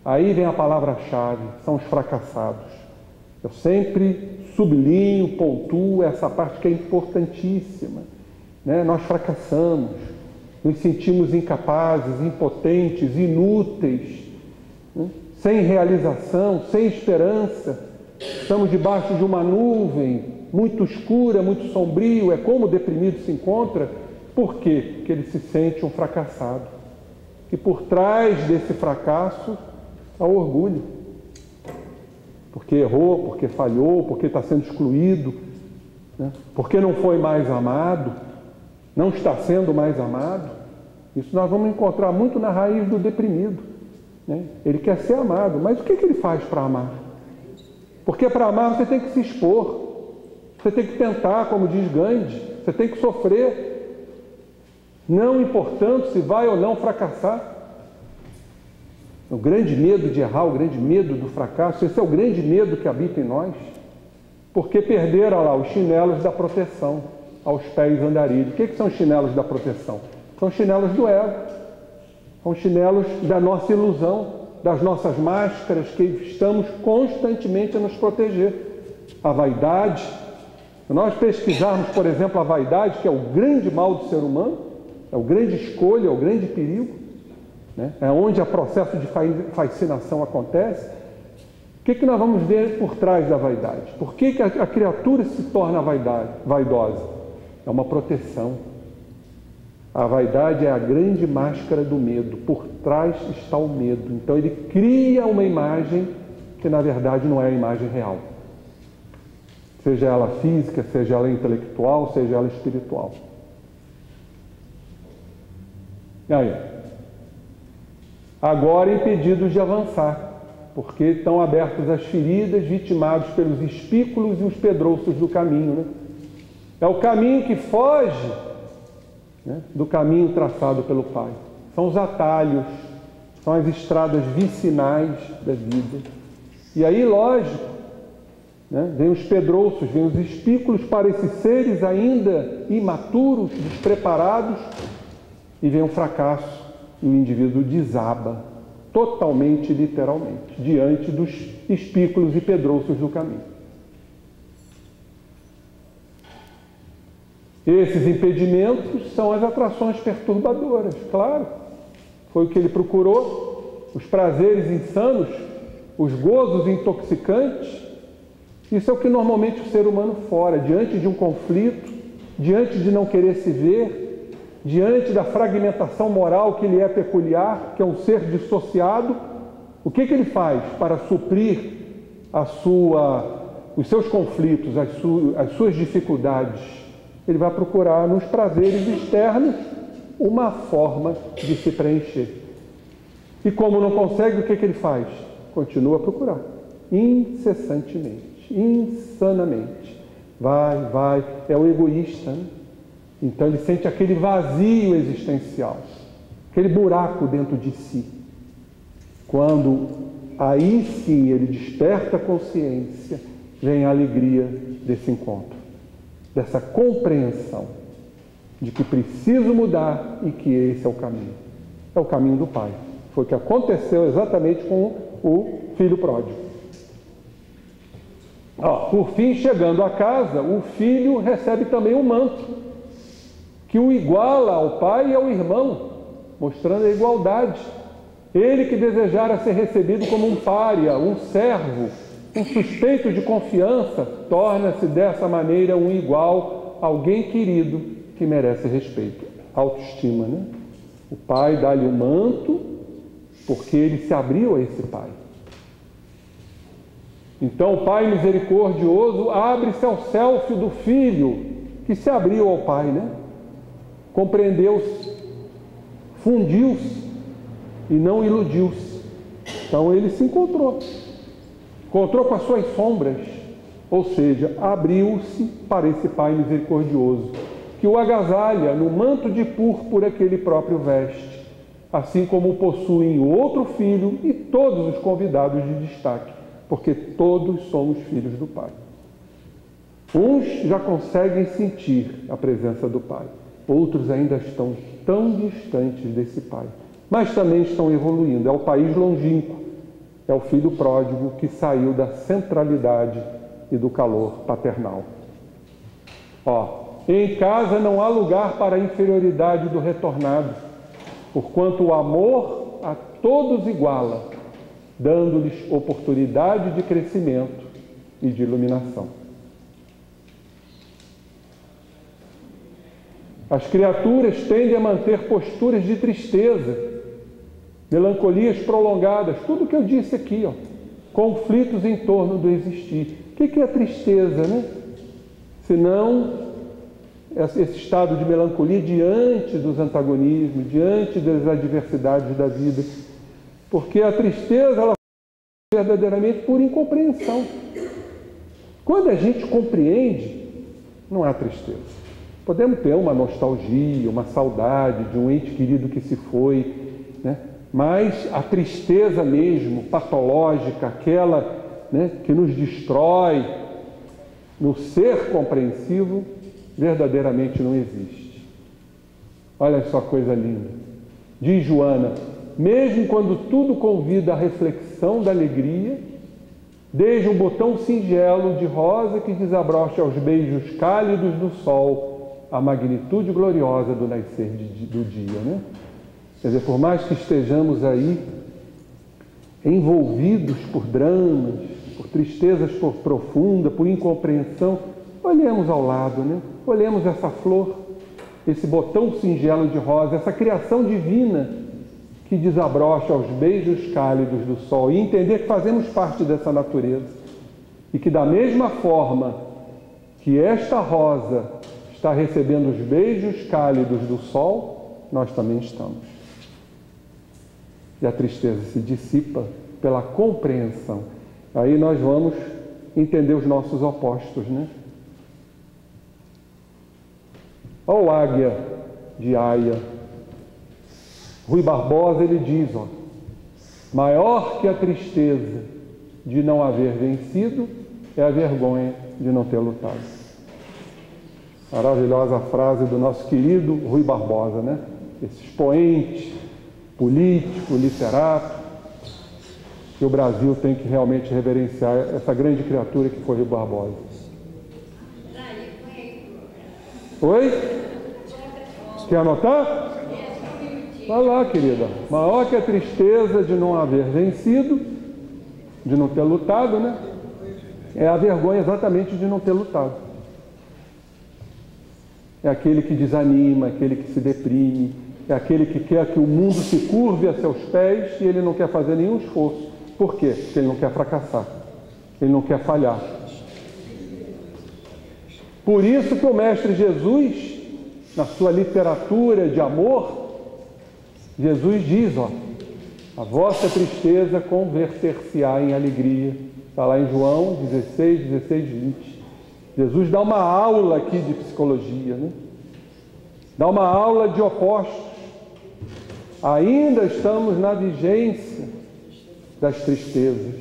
Aí vem a palavra-chave, são os fracassados. Eu sempre sublinho, pontuo essa parte que é importantíssima. Né? Nós fracassamos, nos sentimos incapazes, impotentes, inúteis. Né? sem realização, sem esperança. Estamos debaixo de uma nuvem muito escura, muito sombrio. É como o deprimido se encontra. Por quê? Porque ele se sente um fracassado. E por trás desse fracasso há o orgulho. Porque errou, porque falhou, porque está sendo excluído, né? Porque não foi mais amado, não está sendo mais amado. Isso nós vamos encontrar muito na raiz do deprimido, né? Ele quer ser amado, mas o que ele faz para amar? Porque para amar você tem que se expor, você tem que tentar, como diz Gandhi, você tem que sofrer, não importando se vai ou não fracassar. O grande medo de errar, o grande medo do fracasso, esse é o grande medo que habita em nós, porque perderam lá os chinelos da proteção aos pés andarilhos. O que são os chinelos da proteção? São chinelos do ego, são chinelos da nossa ilusão, das nossas máscaras que estamos constantemente a nos proteger. A vaidade, se nós pesquisarmos, por exemplo, a vaidade, que é o grande mal do ser humano, é o grande escolha, é o grande perigo, né? É onde o processo de fascinação acontece. O que nós vamos ver por trás da vaidade? Por que a criatura se torna vaidosa? É uma proteção. A vaidade é a grande máscara do medo. Por trás está o medo. Então ele cria uma imagem que na verdade não é a imagem real. Seja ela física, seja ela intelectual, seja ela espiritual. E aí? Agora impedidos de avançar, porque estão abertas as feridas, vitimados pelos espículos e os pedrouços do caminho, né? É o caminho que foge, né, do caminho traçado pelo Pai. São os atalhos, são as estradas vicinais da vida. E aí, lógico, né, vem os pedrouços, vem os espículos para esses seres ainda imaturos, despreparados, e vem o fracasso. E o indivíduo desaba, totalmente, literalmente, diante dos espículos e pedrouços do caminho. Esses impedimentos são as atrações perturbadoras, claro. Foi o que ele procurou, os prazeres insanos, os gozos intoxicantes. Isso é o que normalmente o ser humano fora, diante de um conflito, diante de não querer se ver, diante da fragmentação moral que lhe é peculiar, que é um ser dissociado, o que ele faz para suprir os seus conflitos, as suas dificuldades? Ele vai procurar nos prazeres externos uma forma de se preencher. E como não consegue, o que ele faz? Continua a procurar, incessantemente, insanamente. Vai, é o egoísta, né? Então ele sente aquele vazio existencial, aquele buraco dentro de si. Quando aí sim ele desperta a consciência, vem a alegria desse encontro, dessa compreensão de que preciso mudar e que esse é o caminho. É o caminho do Pai. Foi o que aconteceu exatamente com o filho pródigo. Por fim, chegando a casa, o filho recebe também um manto que o iguala ao pai e ao irmão, mostrando a igualdade. Ele que desejara ser recebido como um pária, um servo, um suspeito de confiança, torna-se dessa maneira um igual, alguém querido que merece respeito. Autoestima, né? O pai dá-lhe um manto porque ele se abriu a esse pai. Então o pai misericordioso abre-se ao selfie do filho que se abriu ao pai, né? Compreendeu-se, fundiu-se e não iludiu-se. Então ele se encontrou com as suas sombras, ou seja, abriu-se para esse Pai misericordioso, que o agasalha no manto de púrpura que ele próprio veste, assim como possuem o outro filho e todos os convidados de destaque, porque todos somos filhos do Pai. Uns já conseguem sentir a presença do Pai, outros ainda estão tão distantes desse Pai, mas também estão evoluindo. É o país longínquo, é o filho pródigo que saiu da centralidade e do calor paternal. Em casa não há lugar para a inferioridade do retornado, porquanto o amor a todos iguala dando-lhes oportunidade de crescimento e de iluminação. As criaturas tendem a manter posturas de tristeza, melancolias prolongadas, tudo que eu disse aqui, conflitos em torno do existir. O que é a tristeza, né? Senão esse estado de melancolia diante dos antagonismos, diante das adversidades da vida. Porque a tristeza, ela é verdadeiramente por incompreensão. Quando a gente compreende, não há tristeza. Podemos ter uma nostalgia, uma saudade de um ente querido que se foi, né? Mas a tristeza mesmo, patológica, aquela, né, que nos destrói, no ser compreensivo, verdadeiramente não existe. Olha só coisa linda. Diz Joana: mesmo quando tudo convida à reflexão da alegria, desde um botão singelo de rosa que desabrocha aos beijos cálidos do sol, a magnitude gloriosa do nascer do dia, né? Quer dizer, por mais que estejamos aí envolvidos por dramas, por tristezas profundas, por incompreensão, olhemos ao lado, né? Olhemos essa flor, esse botão singelo de rosa, essa criação divina que desabrocha aos beijos cálidos do sol, e entender que fazemos parte dessa natureza e que da mesma forma que esta rosa está recebendo os beijos cálidos do sol, nós também estamos. E a tristeza se dissipa pela compreensão. Aí nós vamos entender os nossos opostos, né? Olha o Águia de Aia. Rui Barbosa, ele diz, maior que a tristeza de não haver vencido é a vergonha de não ter lutado. Maravilhosa frase do nosso querido Rui Barbosa, né? Esse expoente político, literato, que o Brasil tem que realmente reverenciar essa grande criatura que foi Rui Barbosa. Oi? Quer anotar? Vai lá, querida. Maior que a tristeza de não haver vencido, de não ter lutado, né? É a vergonha exatamente de não ter lutado. É aquele que desanima, aquele que se deprime, é aquele que quer que o mundo se curve a seus pés e ele não quer fazer nenhum esforço. Por quê? Porque ele não quer fracassar, ele não quer falhar. Por isso que o Mestre Jesus, na sua literatura de amor, Jesus diz, a vossa tristeza converter-se-á em alegria. Está lá em João 16, 20. Jesus dá uma aula aqui de psicologia, né? Dá uma aula de opostos. Ainda estamos na vigência das tristezas.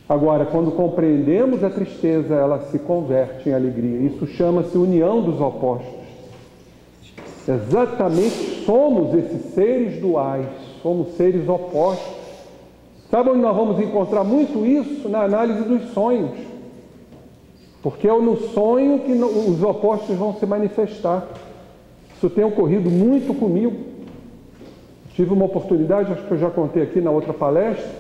Agora, quando compreendemos a tristeza, ela se converte em alegria. Isso chama-se união dos opostos. Exatamente somos esses seres duais, somos seres opostos. Sabe onde nós vamos encontrar muito isso? Na análise dos sonhos. Porque é no sonho que os opostos vão se manifestar. Isso tem ocorrido muito comigo. Tive uma oportunidade, acho que eu já contei aqui na outra palestra,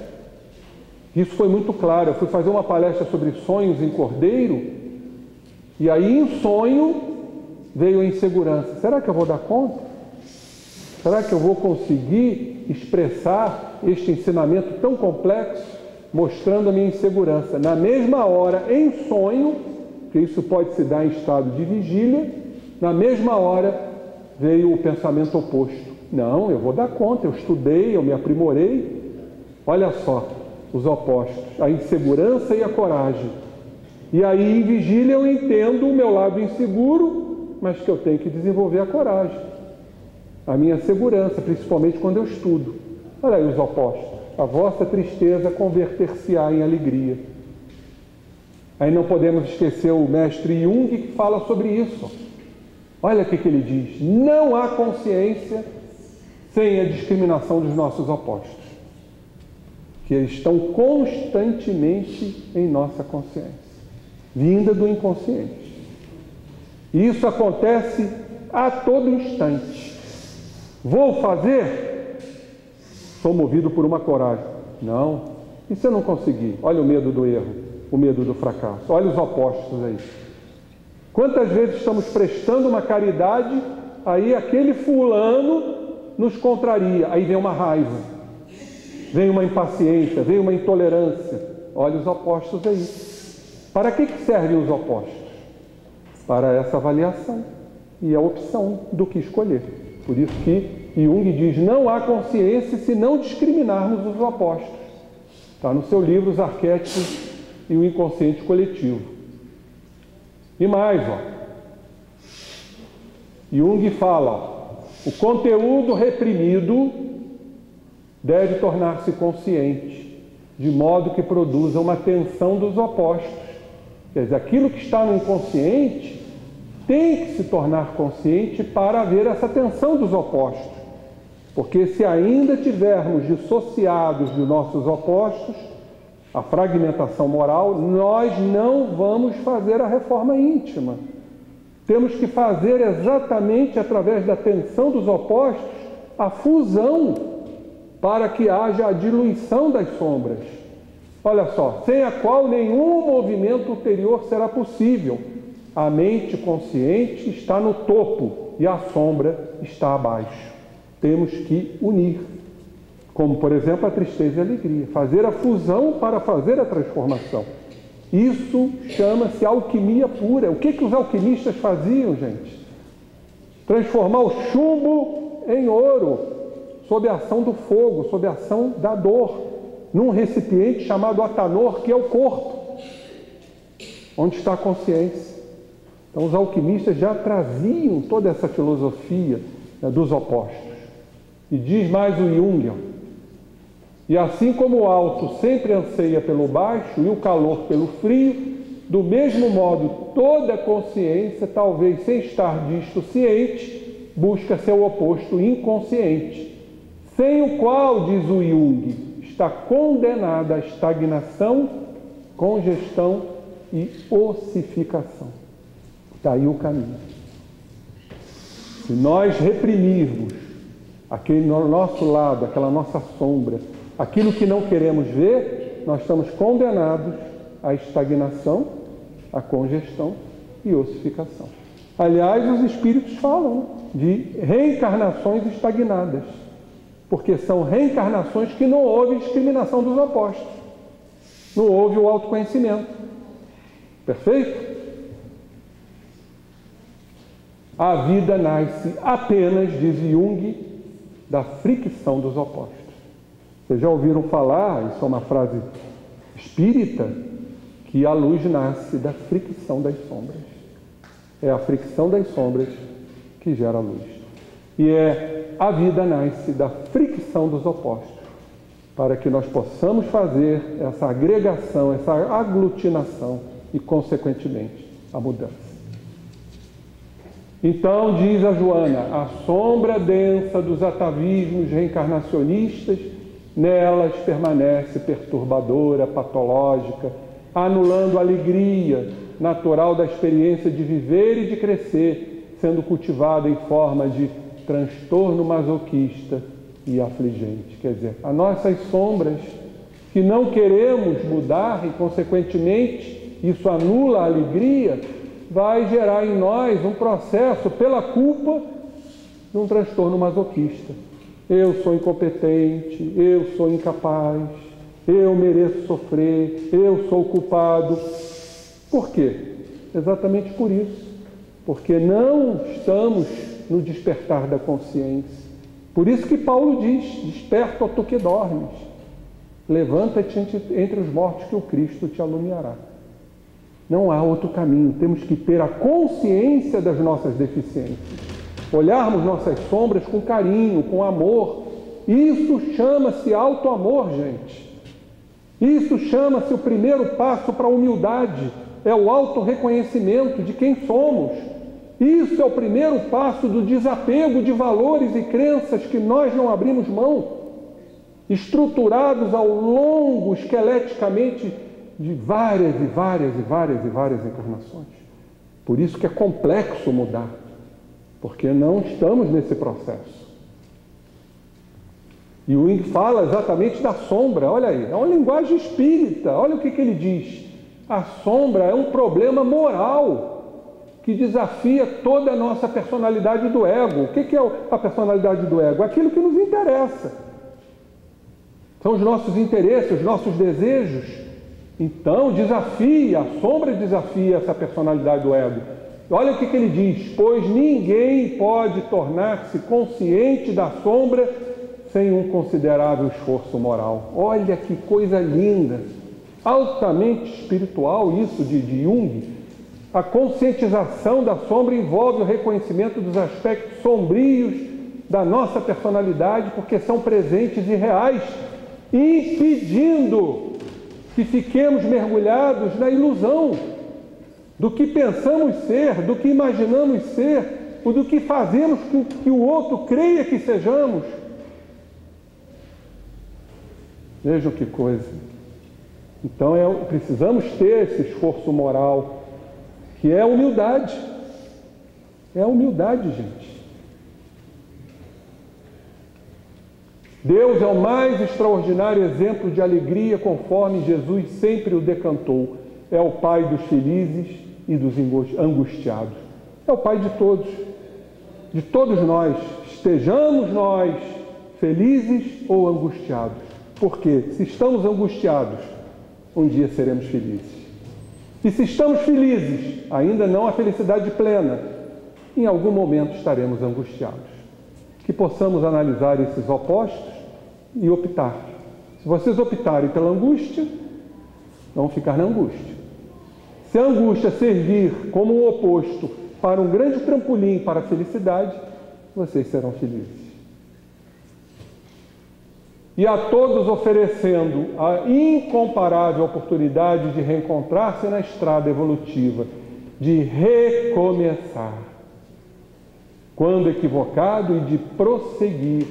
isso foi muito claro. Eu fui fazer uma palestra sobre sonhos em Cordeiro, e aí em sonho veio a insegurança. Será que eu vou dar conta? Será que eu vou conseguir expressar este ensinamento tão complexo, mostrando a minha insegurança? Na mesma hora, em sonho, que isso pode se dar em estado de vigília, na mesma hora veio o pensamento oposto. Não, eu vou dar conta, eu estudei, eu me aprimorei. Olha só, os opostos, a insegurança e a coragem. E aí em vigília eu entendo o meu lado inseguro, mas que eu tenho que desenvolver a coragem, a minha segurança, principalmente quando eu estudo. Olha aí os opostos. A vossa tristeza converter-se-á em alegria. Aí não podemos esquecer o mestre Jung, que fala sobre isso. Olha o que ele diz: não há consciência sem a discriminação dos nossos opostos, que eles estão constantemente em nossa consciência, vinda do inconsciente. E isso acontece a todo instante. Vou fazer? Sou movido por uma coragem. Não. E se eu não conseguir? Olha o medo do erro, o medo do fracasso. Olha os opostos aí. Quantas vezes estamos prestando uma caridade, aí aquele fulano nos contraria, aí vem uma raiva, vem uma impaciência, vem uma intolerância. Olha os opostos aí. Para que servem os opostos? Para essa avaliação e a opção do que escolher. Por isso que Jung diz, não há consciência se não discriminarmos os opostos. Está no seu livro Os Arquétipos e o Inconsciente Coletivo. E mais, Jung fala, o conteúdo reprimido deve tornar-se consciente, de modo que produza uma tensão dos opostos. Quer dizer, aquilo que está no inconsciente tem que se tornar consciente para haver essa tensão dos opostos. Porque se ainda tivermos dissociados de nossos opostos, a fragmentação moral, nós não vamos fazer a reforma íntima. Temos que fazer exatamente através da tensão dos opostos a fusão para que haja a diluição das sombras. Olha só, sem a qual nenhum movimento ulterior será possível. A mente consciente está no topo e a sombra está abaixo. Temos que unir, como por exemplo a tristeza e a alegria, fazer a fusão para fazer a transformação. Isso chama-se alquimia pura. O que os alquimistas faziam, gente? Transformar o chumbo em ouro, sob a ação do fogo, sob a ação da dor, num recipiente chamado atanor, que é o corpo, onde está a consciência. Então os alquimistas já traziam toda essa filosofia, dos opostos. E diz mais o Jung, e assim como o alto sempre anseia pelo baixo e o calor pelo frio, do mesmo modo toda consciência, talvez sem estar disto ciente, busca seu oposto inconsciente, sem o qual, diz o Jung, está condenada à estagnação, congestão e ossificação. Está aí o caminho. Se nós reprimirmos aquele no nosso lado, aquela nossa sombra, aquilo que não queremos ver, nós estamos condenados à estagnação, à congestão e ossificação. Aliás, os espíritos falam de reencarnações estagnadas, porque são reencarnações que não houve discriminação dos opostos, não houve o autoconhecimento. Perfeito? A vida nasce apenas, diz Jung, da fricção dos opostos. Vocês já ouviram falar, isso é uma frase espírita, que a luz nasce da fricção das sombras. É a fricção das sombras que gera a luz. E a vida nasce da fricção dos opostos, para que nós possamos fazer essa agregação, essa aglutinação e, consequentemente, a mudança. Então, diz a Joana, a sombra densa dos atavismos reencarnacionistas, nelas permanece perturbadora, patológica, anulando a alegria natural da experiência de viver e de crescer, sendo cultivada em forma de transtorno masoquista e afligente. Quer dizer, as nossas sombras que não queremos mudar e, consequentemente, isso anula a alegria, vai gerar em nós um processo pela culpa de um transtorno masoquista. Eu sou incompetente, eu sou incapaz, eu mereço sofrer, eu sou culpado. Por quê? Exatamente por isso. Porque não estamos no despertar da consciência. Por isso que Paulo diz, desperta, ó tu que dormes. Levanta-te entre os mortos que o Cristo te alumiará. Não há outro caminho, temos que ter a consciência das nossas deficiências, olharmos nossas sombras com carinho, com amor. Isso chama-se auto-amor, gente. Isso chama-se o primeiro passo para a humildade, é o auto-reconhecimento de quem somos. Isso é o primeiro passo do desapego de valores e crenças que nós não abrimos mão, estruturados ao longo, esqueleticamente, de várias encarnações. Por isso que é complexo mudar, porque não estamos nesse processo. E o Jung fala exatamente da sombra, olha aí, é uma linguagem espírita, olha o que ele diz. A sombra é um problema moral que desafia toda a nossa personalidade do ego. O que é a personalidade do ego? Aquilo que nos interessa. São os nossos interesses, os nossos desejos. Então, a sombra desafia essa personalidade do ego. Olha o que ele diz: pois ninguém pode tornar-se consciente da sombra sem um considerável esforço moral. Olha que coisa linda, altamente espiritual isso de Jung. A conscientização da sombra envolve o reconhecimento dos aspectos sombrios da nossa personalidade, porque são presentes e reais, impedindo que fiquemos mergulhados na ilusão do que pensamos ser, do que imaginamos ser, ou do que fazemos que o outro creia que sejamos. Vejam que coisa. Então precisamos ter esse esforço moral, que é a humildade. É a humildade, gente. Deus é o mais extraordinário exemplo de alegria, conforme Jesus sempre o decantou. É o Pai dos felizes e dos angustiados. É o Pai de todos nós, estejamos nós felizes ou angustiados. Porque se estamos angustiados, um dia seremos felizes. E se estamos felizes, ainda não a felicidade plena, em algum momento estaremos angustiados. Que possamos analisar esses opostos e optar. Se vocês optarem pela angústia, vão ficar na angústia. Se a angústia servir como um oposto para um grande trampolim para a felicidade, vocês serão felizes. E a todos oferecendo a incomparável oportunidade de reencontrar-se na estrada evolutiva, de recomeçar, quando equivocado, e de prosseguir,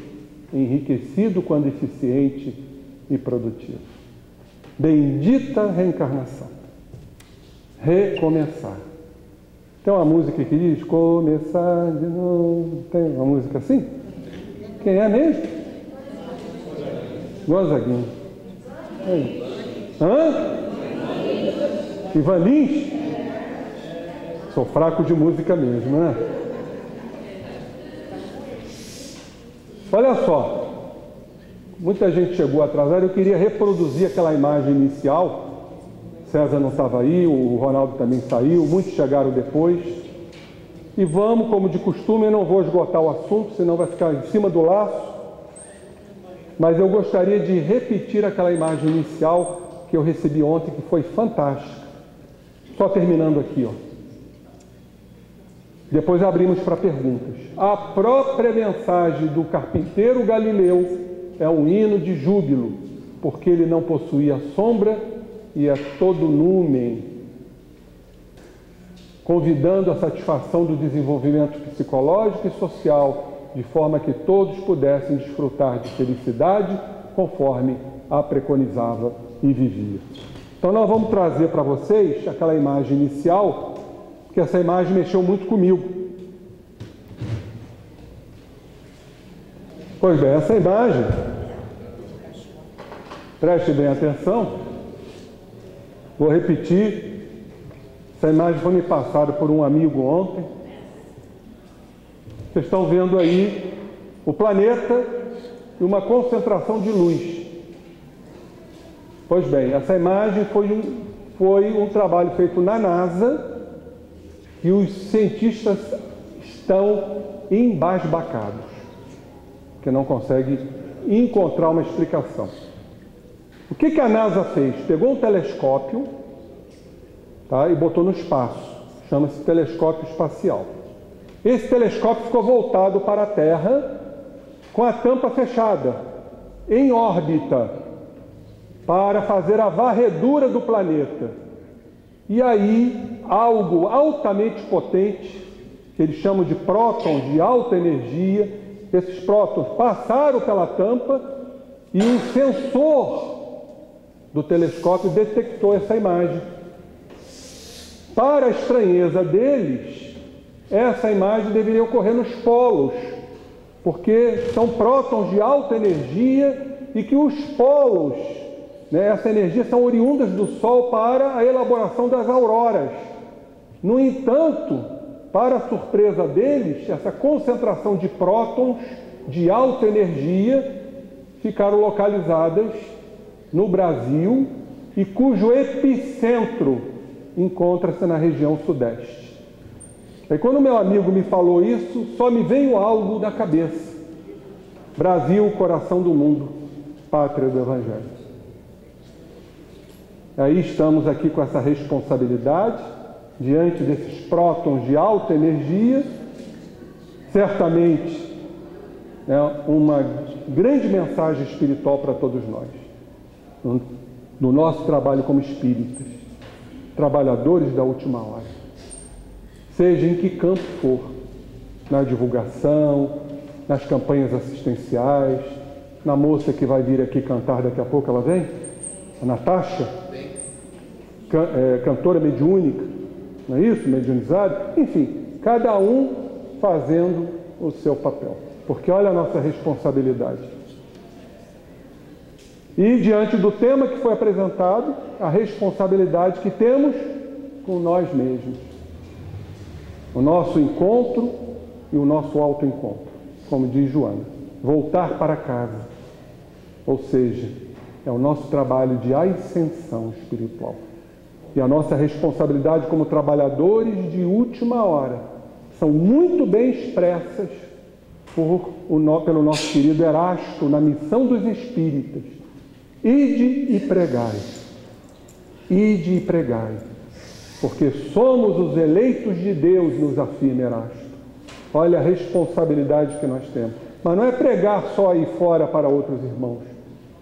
enriquecido quando eficiente e produtivo. Bendita reencarnação. Recomeçar. Tem uma música que diz, começar de novo. Tem uma música assim? Quem é mesmo? Gonzaguinho. Hã? Ivan Lins? Sou fraco de música mesmo, né? Olha só, muita gente chegou atrasada, eu queria reproduzir aquela imagem inicial. César não estava aí, o Ronaldo também saiu, muitos chegaram depois. E vamos, como de costume, eu não vou esgotar o assunto, senão vai ficar em cima do laço. Mas eu gostaria de repetir aquela imagem inicial que eu recebi ontem, que foi fantástica. Só terminando aqui, ó. Depois abrimos para perguntas. A própria mensagem do carpinteiro Galileu é um hino de júbilo, porque ele não possuía sombra e é todo numen, convidando a satisfação do desenvolvimento psicológico e social, de forma que todos pudessem desfrutar de felicidade conforme a preconizava e vivia. Então nós vamos trazer para vocês aquela imagem inicial, porque essa imagem mexeu muito comigo. Pois bem, essa imagem, preste bem atenção, vou repetir, essa imagem foi me passada por um amigo ontem. Vocês estão vendo aí o planeta e uma concentração de luz. Pois bem, essa imagem foi um trabalho feito na NASA e os cientistas estão embasbacados, que não conseguem encontrar uma explicação. O que a NASA fez? Pegou um telescópio, tá, e botou no espaço, chama-se telescópio espacial. Esse telescópio ficou voltado para a Terra com a tampa fechada, em órbita, para fazer a varredura do planeta. E aí, algo altamente potente, que eles chamam de prótons de alta energia, esses prótons passaram pela tampa e um sensor do telescópio detectou essa imagem. Para a estranheza deles, essa imagem deveria ocorrer nos polos, porque são prótons de alta energia e que os polos, essa energia, são oriundas do Sol para a elaboração das auroras. No entanto, para a surpresa deles, essa concentração de prótons de alta energia ficaram localizadas no Brasil e cujo epicentro encontra-se na região sudeste. E quando meu amigo me falou isso, só me veio algo na cabeça. Brasil, coração do mundo, pátria do Evangelho. Aí estamos aqui com essa responsabilidade, diante desses prótons de alta energia, certamente é uma grande mensagem espiritual para todos nós, no nosso trabalho como espíritas, trabalhadores da última hora, seja em que campo for, na divulgação, nas campanhas assistenciais, na moça que vai vir aqui cantar daqui a pouco, ela vem? A Natasha? Cantora mediúnica, não é isso? Mediunizada? Enfim, cada um fazendo o seu papel, porque olha a nossa responsabilidade. E diante do tema que foi apresentado, a responsabilidade que temos com nós mesmos, o nosso encontro e o nosso autoencontro, como diz Joana, voltar para casa, ou seja, é o nosso trabalho de ascensão espiritual. E a nossa responsabilidade como trabalhadores de última hora são muito bem expressas pelo nosso querido Erasto na Missão dos Espíritas. Ide e pregai. Ide e pregai. Porque somos os eleitos de Deus, nos afirma Erasto. Olha a responsabilidade que nós temos. Mas não é pregar só aí fora para outros irmãos.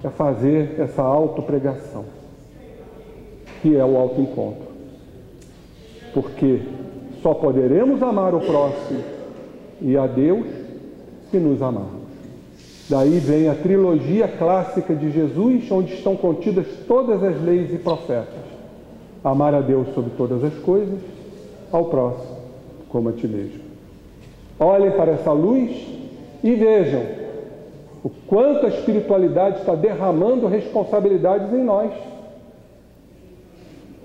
É fazer essa autopregação, que é o autoencontro. Porque só poderemos amar o próximo e a Deus se nos amarmos. Daí vem a trilogia clássica de Jesus, onde estão contidas todas as leis e profetas. Amar a Deus sobre todas as coisas, ao próximo como a ti mesmo. Olhem para essa luz e vejam o quanto a espiritualidade está derramando responsabilidades em nós.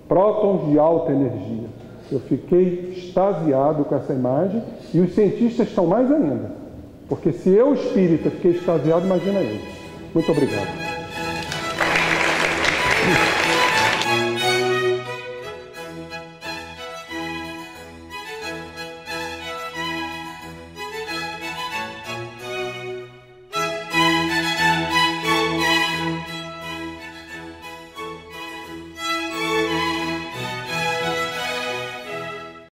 Prótons de alta energia. Eu fiquei extasiado com essa imagem e os cientistas estão mais ainda. Porque se eu, espírita, fiquei extasiado, imagina eles. Muito obrigado.